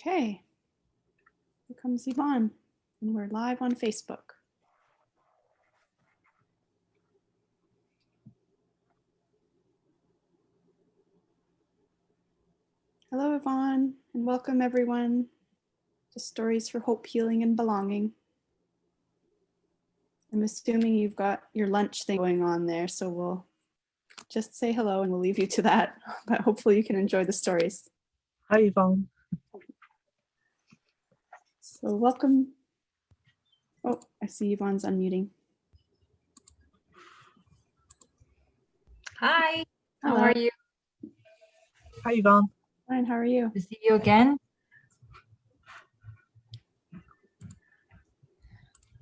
Okay, here comes Yvonne, and we're live on Facebook. Hello, Yvonne, and welcome everyone to Stories for Hope, Healing, and Belonging. I'm assuming you've got your lunch thing going on there, so we'll just say hello and we'll leave you to that, but hopefully you can enjoy the stories. Hi, Yvonne. So welcome. Oh, I see Yvonne's unmuting. Hi, how Hello. are you? Hi, Yvonne. Fine, how are you? To see you again.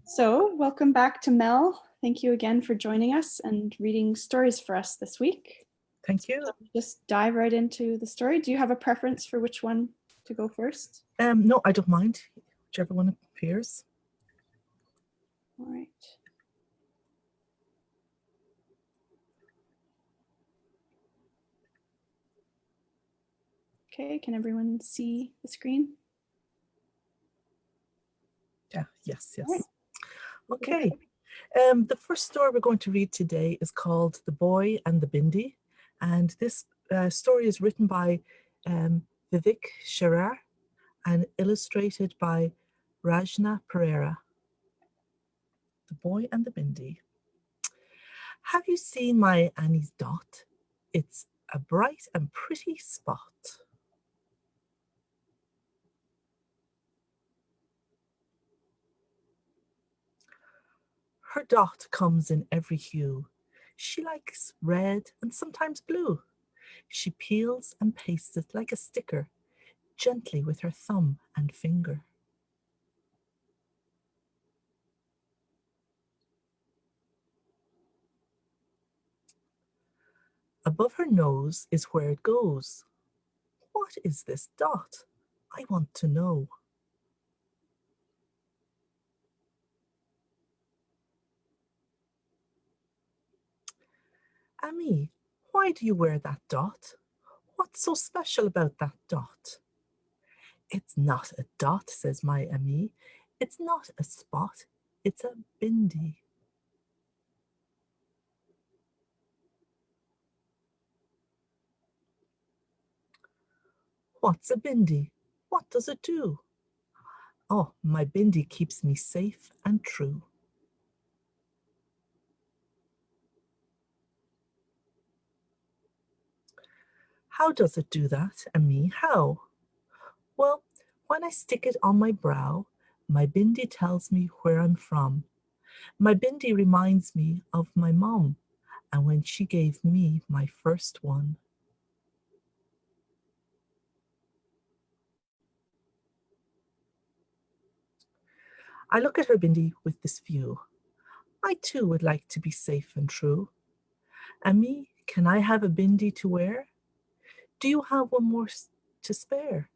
So welcome back to Mel. Thank you again for joining us and reading stories for us this week. Thank you. So just dive right into the story. Do you have a preference for which one to go first? No, I don't mind. Whichever one appears. All right. Okay, can everyone see the screen? Yeah, yes. Right. Okay. The first story we're going to read today is called The Boy and the Bindi. And this story is written by Vivek Sherar and illustrated by Rajna Pereira. The Boy and the Bindi. Have you seen my Annie's dot? It's a bright and pretty spot. Her dot comes in every hue. She likes red and sometimes blue. She peels and pastes it like a sticker, gently with her thumb and finger. Above her nose is where it goes. What is this dot? I want to know. Ami, why do you wear that dot? What's so special about that dot? It's not a dot, says my Ami. It's not a spot. It's a bindi. What's a bindi? What does it do? Oh, my bindi keeps me safe and true. How does it do that, and me, how? Well, when I stick it on my brow, my bindi tells me where I'm from. My bindi reminds me of my mom, and when she gave me my first one. I look at her bindi with this view. I too would like to be safe and true. And me, can I have a bindi to wear? Do you have one more to spare?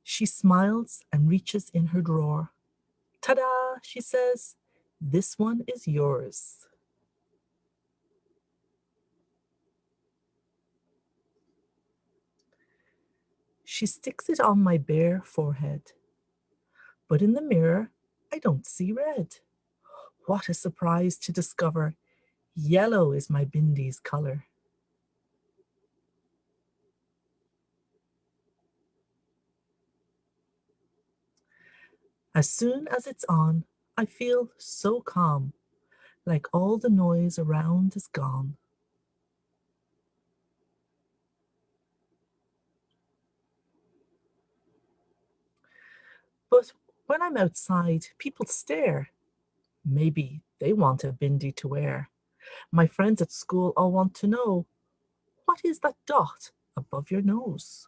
She smiles and reaches in her drawer. Ta-da, she says, this one is yours. She sticks it on my bare forehead. But in the mirror, I don't see red. What a surprise to discover yellow is my bindi's color. As soon as it's on, I feel so calm, like all the noise around is gone. But when I'm outside, people stare. Maybe they want a bindi to wear. My friends at school all want to know, what is that dot above your nose?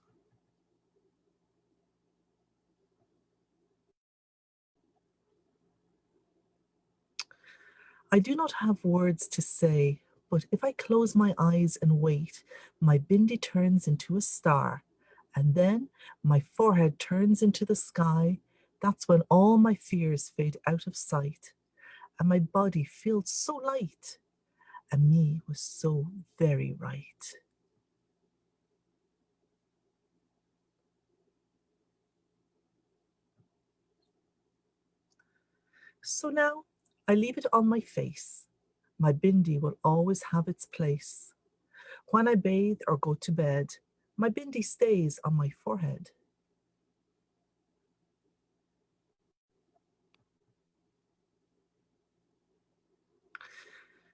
I do not have words to say, but if I close my eyes and wait, my bindi turns into a star, and then my forehead turns into the sky. That's when all my fears fade out of sight, and my body feels so light, and me was so very right. So now I leave it on my face. My bindi will always have its place. When I bathe or go to bed, my bindi stays on my forehead.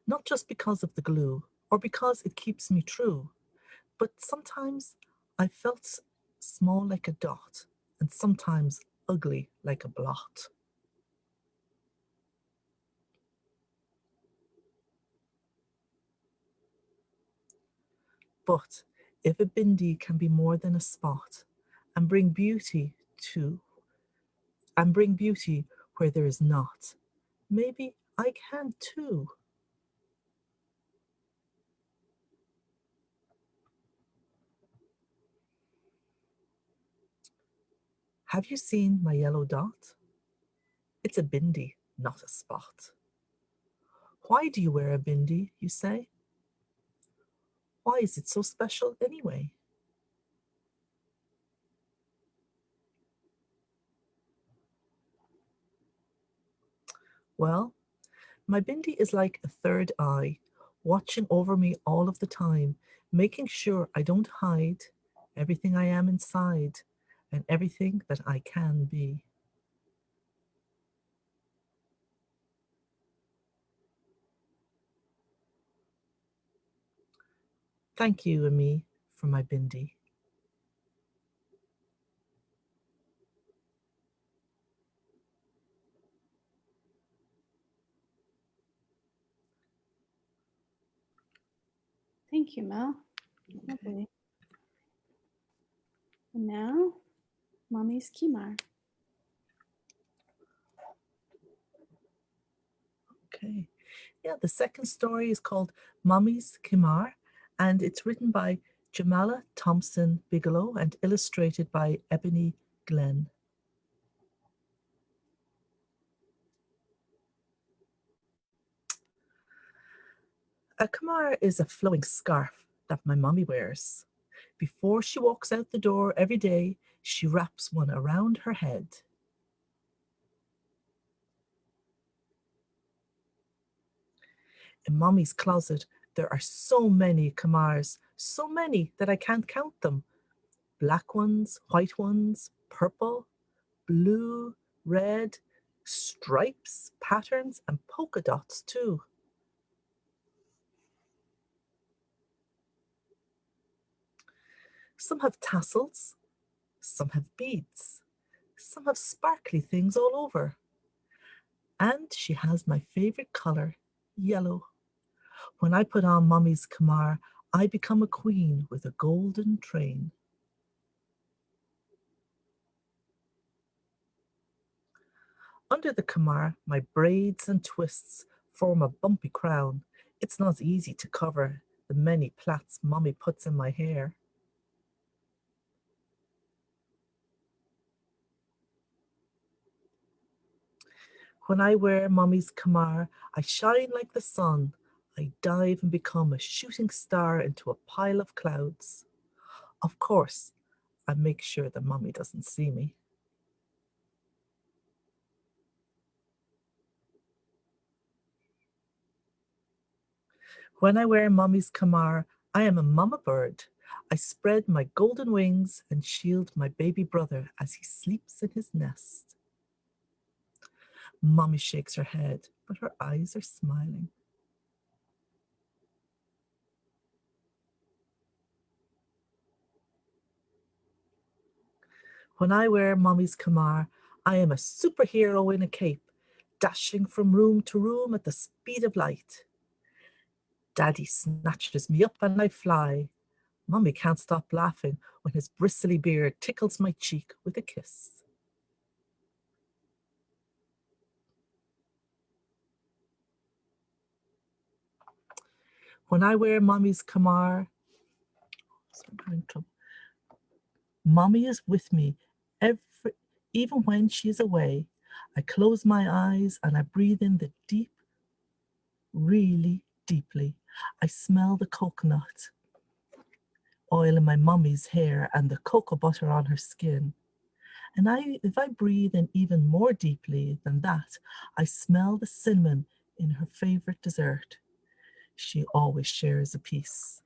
Not just because of the glue or because it keeps me true, but sometimes I felt small like a dot and sometimes ugly like a blot. But if a bindi can be more than a spot and bring beauty to and bring beauty where there is not, maybe I can too. Have you seen my yellow dot? It's a bindi, not a spot. Why do you wear a bindi, you say? Why is it so special anyway? Well, my bindi is like a third eye, watching over me all of the time, making sure I don't hide everything I am inside and everything that I can be. Thank you, Ami, for my bindi. Thank you, Mel. Lovely. And now, Mommy's Khimar. Okay. Yeah, the second story is called Mommy's Khimar, and it's written by Jamala Thompson Bigelow and illustrated by Ebony Glenn. A khimar is a flowing scarf that my mommy wears. Before she walks out the door every day, she wraps one around her head. In mommy's closet, there are so many khimars, so many that I can't count them. Black ones, white ones, purple, blue, red, stripes, patterns, and polka dots too. Some have tassels, some have beads, some have sparkly things all over. And she has my favorite color, yellow. When I put on mommy's khimar, I become a queen with a golden train. Under the khimar, my braids and twists form a bumpy crown. It's not easy to cover the many plaits mommy puts in my hair. When I wear mommy's khimar, I shine like the sun. I dive and become a shooting star into a pile of clouds. Of course, I make sure that mommy doesn't see me. When I wear mommy's khimar, I am a mama bird. I spread my golden wings and shield my baby brother as he sleeps in his nest. Mommy shakes her head, but her eyes are smiling. When I wear mommy's khimar, I am a superhero in a cape, dashing from room to room at the speed of light. Daddy snatches me up and I fly. Mommy can't stop laughing when his bristly beard tickles my cheek with a kiss. When I wear mommy's khimar, mommy is with me even when she's away. I close my eyes and I breathe in the deep, really deeply. I smell the coconut oil in my mommy's hair and the cocoa butter on her skin. And if I breathe in even more deeply than that, I smell the cinnamon in her favorite dessert. She always shares a piece.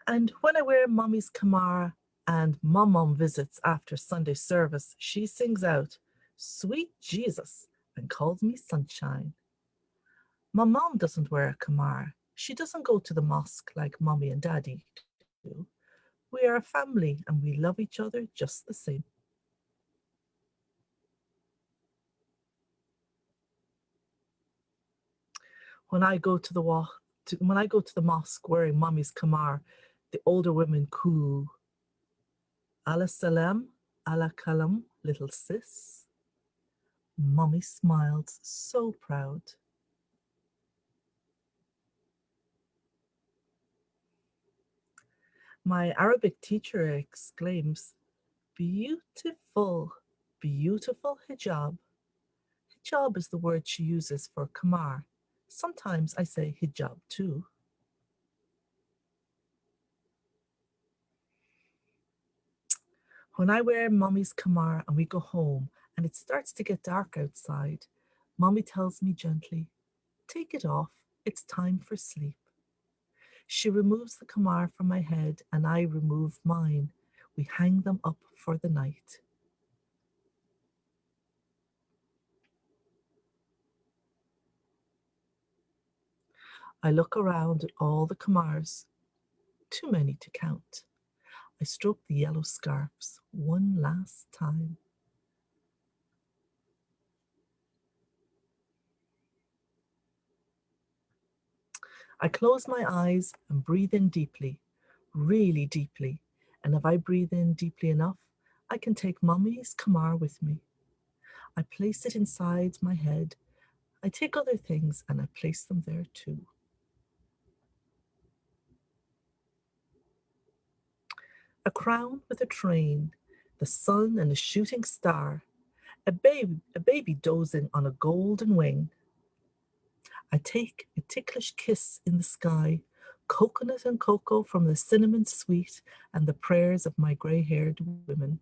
And when I wear Mommy's Khimar and Mom visits after Sunday service, she sings out, "Sweet Jesus," and calls me sunshine. My mom doesn't wear a Khimar. She doesn't go to the mosque like Mommy and Daddy do. We are a family and we love each other just the same. When I go to the mosque wearing Mommy's Khimar, the older women coo, "Allah salam, Allah kalam, little sis." Mommy smiled, so proud. My Arabic teacher exclaims, "Beautiful, beautiful hijab." Hijab is the word she uses for Khimar. Sometimes I say hijab too. When I wear Mommy's Khimar and we go home and it starts to get dark outside, Mommy tells me gently, "Take it off, it's time for sleep." She removes the Khimar from my head and I remove mine. We hang them up for the night. I look around at all the Khimars, too many to count. I stroke the yellow scarves one last time. I close my eyes and breathe in deeply, really deeply. And if I breathe in deeply enough, I can take Mommy's Khimar with me. I place it inside my head. I take other things and I place them there too. A crown with a train, the sun and a shooting star, a baby dozing on a golden wing. I take a ticklish kiss in the sky, coconut and cocoa from the cinnamon sweet and the prayers of my gray-haired women.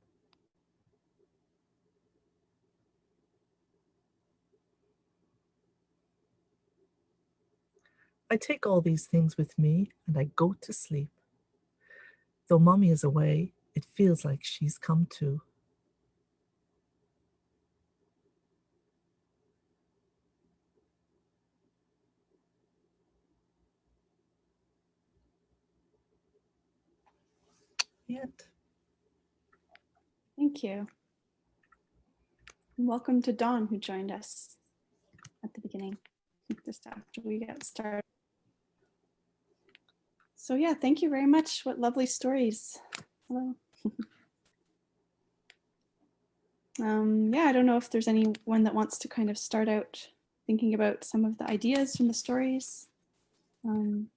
I take all these things with me and I go to sleep. Though Mommy is away, it feels like she's come too. Yet. Thank you. And welcome to Dawn, who joined us at the beginning, just after we got started. So yeah, thank you very much. What lovely stories. Hello. Yeah, I don't know if there's anyone that wants to kind of start out thinking about some of the ideas from the stories. Again,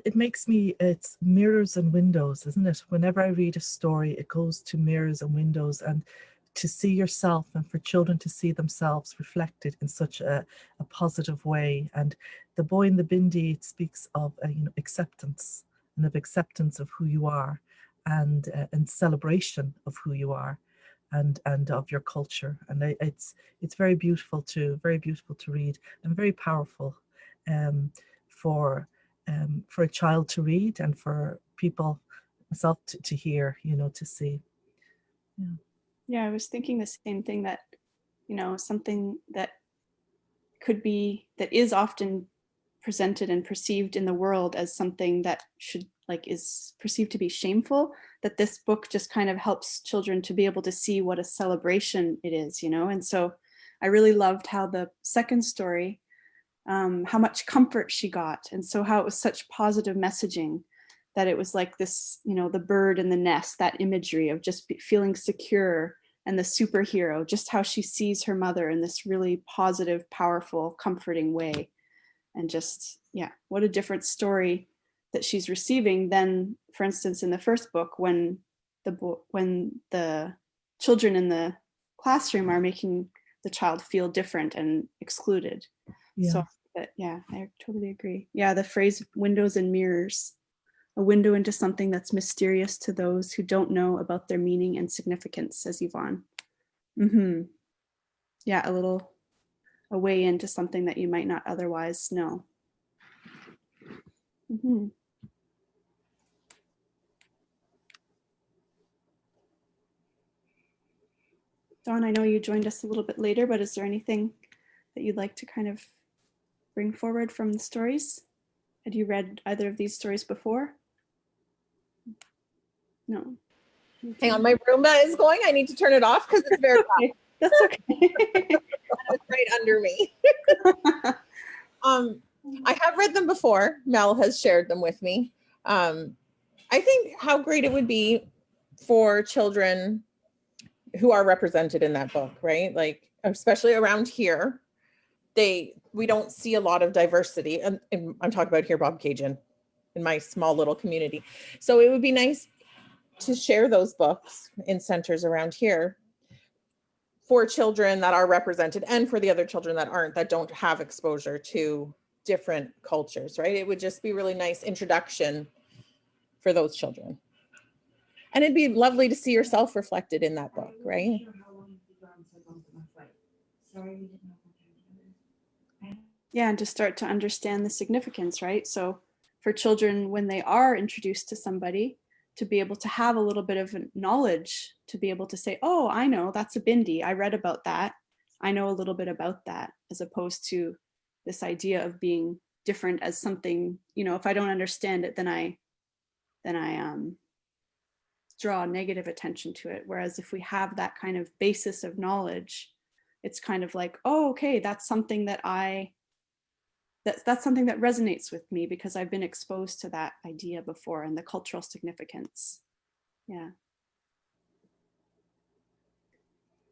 it's mirrors and windows, isn't it? Whenever I read a story, it goes to mirrors and windows, and to see yourself and for children to see themselves reflected in such a positive way. And the boy in the Bindi, it speaks of acceptance, and of acceptance of who you are, and celebration of who you are, and of your culture. And it's very beautiful to read, and very powerful for a child to read, and for people, myself, to hear, to see. Yeah, I was thinking the same thing, that, something that is often presented and perceived in the world as something that is perceived to be shameful, that this book just kind of helps children to be able to see what a celebration it is, and so I really loved how the second story, how much comfort she got, and so how it was such positive messaging, that it was like this, the bird in the nest, that imagery of just feeling secure, and the superhero, just how she sees her mother in this really positive, powerful, comforting way. And just, yeah, what a different story that she's receiving than, for instance, in the first book, when the children in the classroom are making the child feel different and excluded. Yeah. So But yeah, I totally agree. Yeah, the phrase windows and mirrors, a window into something that's mysterious to those who don't know about their meaning and significance, says Yvonne. Yeah, a way into something that you might not otherwise know. Dawn, I know you joined us a little bit later, but is there anything that you'd like to kind of bring forward from the stories? Had you read either of these stories before? No. Hang on, my Roomba is going. I need to turn it off because it's very loud. That's okay. It's right under me. I have read them before. Mel has shared them with me. I think how great it would be for children who are represented in that book, right? Like, especially around here, we don't see a lot of diversity. And I'm talking about here, Bob Cajun, in my small little community. So it would be nice to share those books in centers around here for children that are represented and for the other children that aren't, that don't have exposure to different cultures, right? It would just be really nice introduction for those children. And it'd be lovely to see yourself reflected in that book, right? Yeah, and to start to understand the significance, right? So for children, when they are introduced to somebody, to be able to have a little bit of knowledge, to be able to say, oh, I know, that's a Bindi. I read about that. I know a little bit about that, as opposed to this idea of being different as something, you know, if I don't understand it, then I draw negative attention to it. Whereas if we have that kind of basis of knowledge, it's kind of like, oh, okay, that's something that that's something that resonates with me because I've been exposed to that idea before and the cultural significance. Yeah.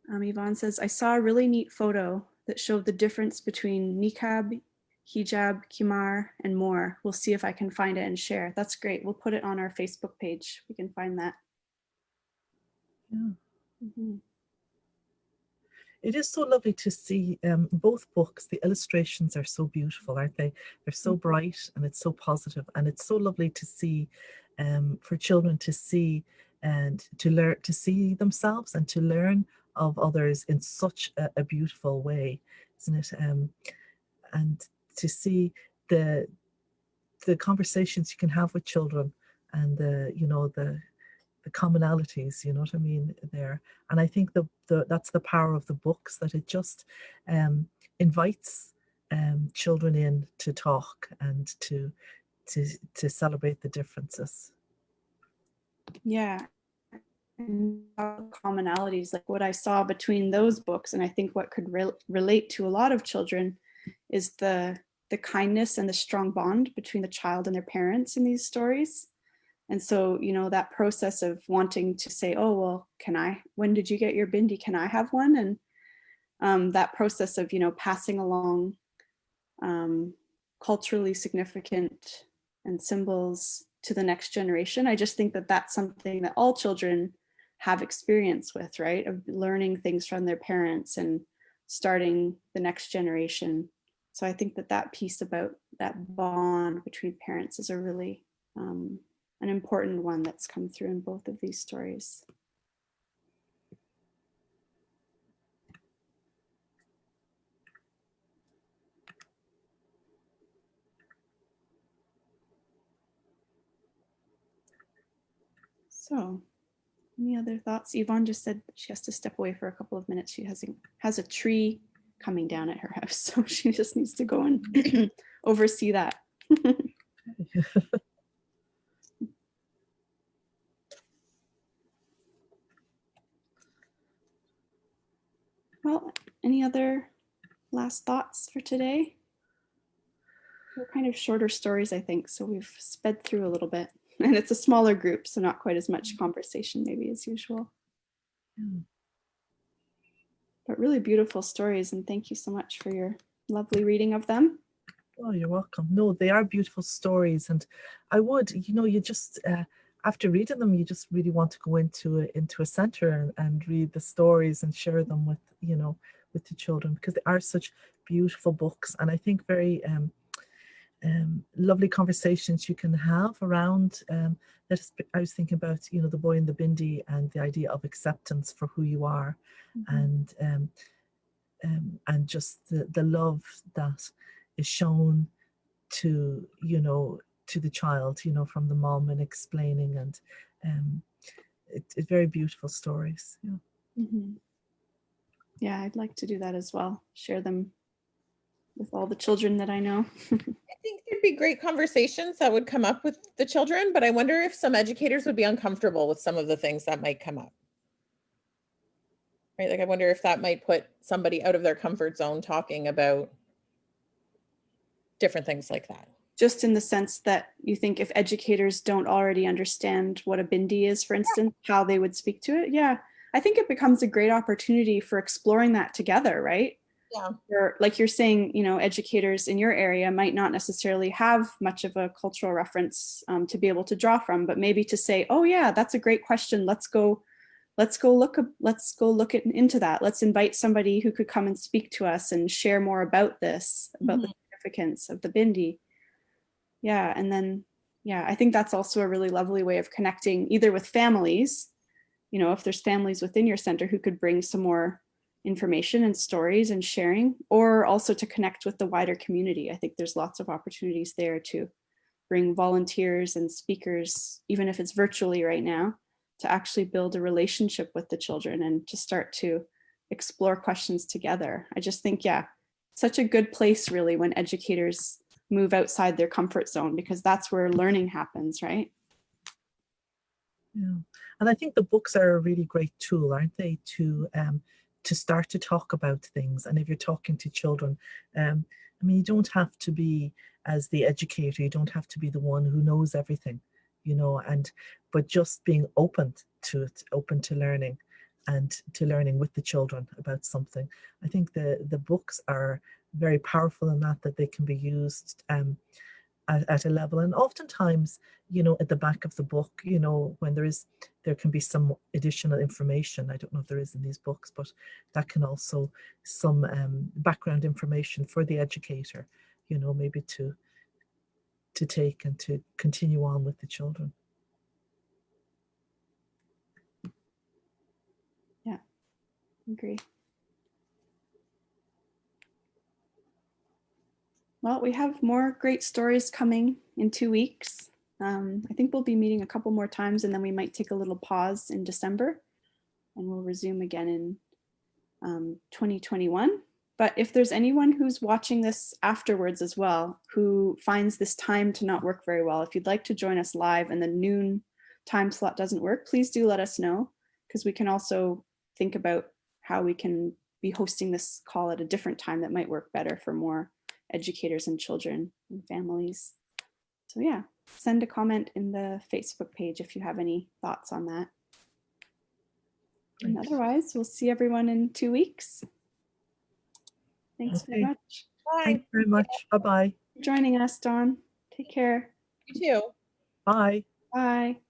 Yvonne says, I saw a really neat photo that showed the difference between niqab, hijab, khimar, and more. We'll see if I can find it and share. That's great. We'll put it on our Facebook page. We can find that. Yeah. It is so lovely to see both books. The illustrations are so beautiful, aren't they? They're so bright and it's so positive, and it's so lovely to see for children to see and to learn, to see themselves and to learn of others in such a beautiful way, isn't it? And to see the conversations you can have with children and the commonalities, you know what I mean, there. And I think that's the power of the books, that it just invites children in to talk and to celebrate the differences. Yeah. And commonalities, like what I saw between those books, and I think what could relate to a lot of children is the kindness and the strong bond between the child and their parents in these stories. And so, you know, that process of wanting to say, oh, well, when did you get your Bindi? Can I have one? And that process of, you know, passing along culturally significant and symbols to the next generation. I just think that that's something that all children have experience with, right? Of learning things from their parents and starting the next generation. So I think that that piece about that bond between parents is a really an important one that's come through in both of these stories. So, any other thoughts? Yvonne just said she has to step away for a couple of minutes. She has a tree coming down at her house, so she just needs to go and oversee that. Well, any other last thoughts for today? They're kind of shorter stories, I think, so we've sped through a little bit. And it's a smaller group, so not quite as much conversation maybe as usual. But really beautiful stories, and thank you so much for your lovely reading of them. Oh, you're welcome. No, they are beautiful stories, and I would, you know, you just after reading them, you just really want to go into a center and read the stories and share them with, you know, with the children, because they are such beautiful books, and I think very lovely conversations you can have around. I was thinking about, you know, The Boy and the Bindi, and the idea of acceptance for who you are, and just the love that is shown to, you know, to the child, you know, from the mom, and explaining, and it's very beautiful stories. Yeah. Yeah, I'd like to do that as well. Share them with all the children that I know. I think there'd be great conversations that would come up with the children, but I wonder if some educators would be uncomfortable with some of the things that might come up. Right? Like, I wonder if that might put somebody out of their comfort zone talking about different things like that. Just in the sense that you think if educators don't already understand what a bindi is, for instance, how they would speak to it. Yeah, I think it becomes a great opportunity for exploring that together, right? Yeah. Or like you're saying, you know, educators in your area might not necessarily have much of a cultural reference to be able to draw from, but maybe to say, oh yeah, that's a great question. Let's go look into that. Let's invite somebody who could come and speak to us and share more about this, about the significance of the bindi. Yeah, and then, yeah, I think that's also a really lovely way of connecting either with families, you know, if there's families within your center who could bring some more information and stories and sharing, or also to connect with the wider community. I think there's lots of opportunities there to bring volunteers and speakers, even if it's virtually right now, to actually build a relationship with the children and to start to explore questions together. I just think, yeah, such a good place really when educators move outside their comfort zone, because that's where learning happens, right? Yeah, and I think the books are a really great tool, aren't they, to start to talk about things. And if you're talking to children, I mean, you don't have to be, as the educator, you don't have to be the one who knows everything, you know, but just being open to it, open to learning, and to learning with the children about something. I think the books are very powerful in that they can be used at a level. And oftentimes, you know, at the back of the book, you know, when there can be some additional information. I don't know if there is in these books, but that can also some background information for the educator, you know, maybe to take and to continue on with the children. Yeah, agree. Well, we have more great stories coming in 2 weeks. I think we'll be meeting a couple more times, and then we might take a little pause in December, and we'll resume again in 2021. But if there's anyone who's watching this afterwards as well, who finds this time to not work very well, if you'd like to join us live and the noon time slot doesn't work, please do let us know, because we can also think about how we can be hosting this call at a different time that might work better for more educators and children and families. So yeah, send a comment in the Facebook page if you have any thoughts on that. And otherwise, we'll see everyone in 2 weeks. Thanks very much. Bye. Thanks very much. Bye-bye. For joining us, Dawn. Take care. You too. Bye. Bye.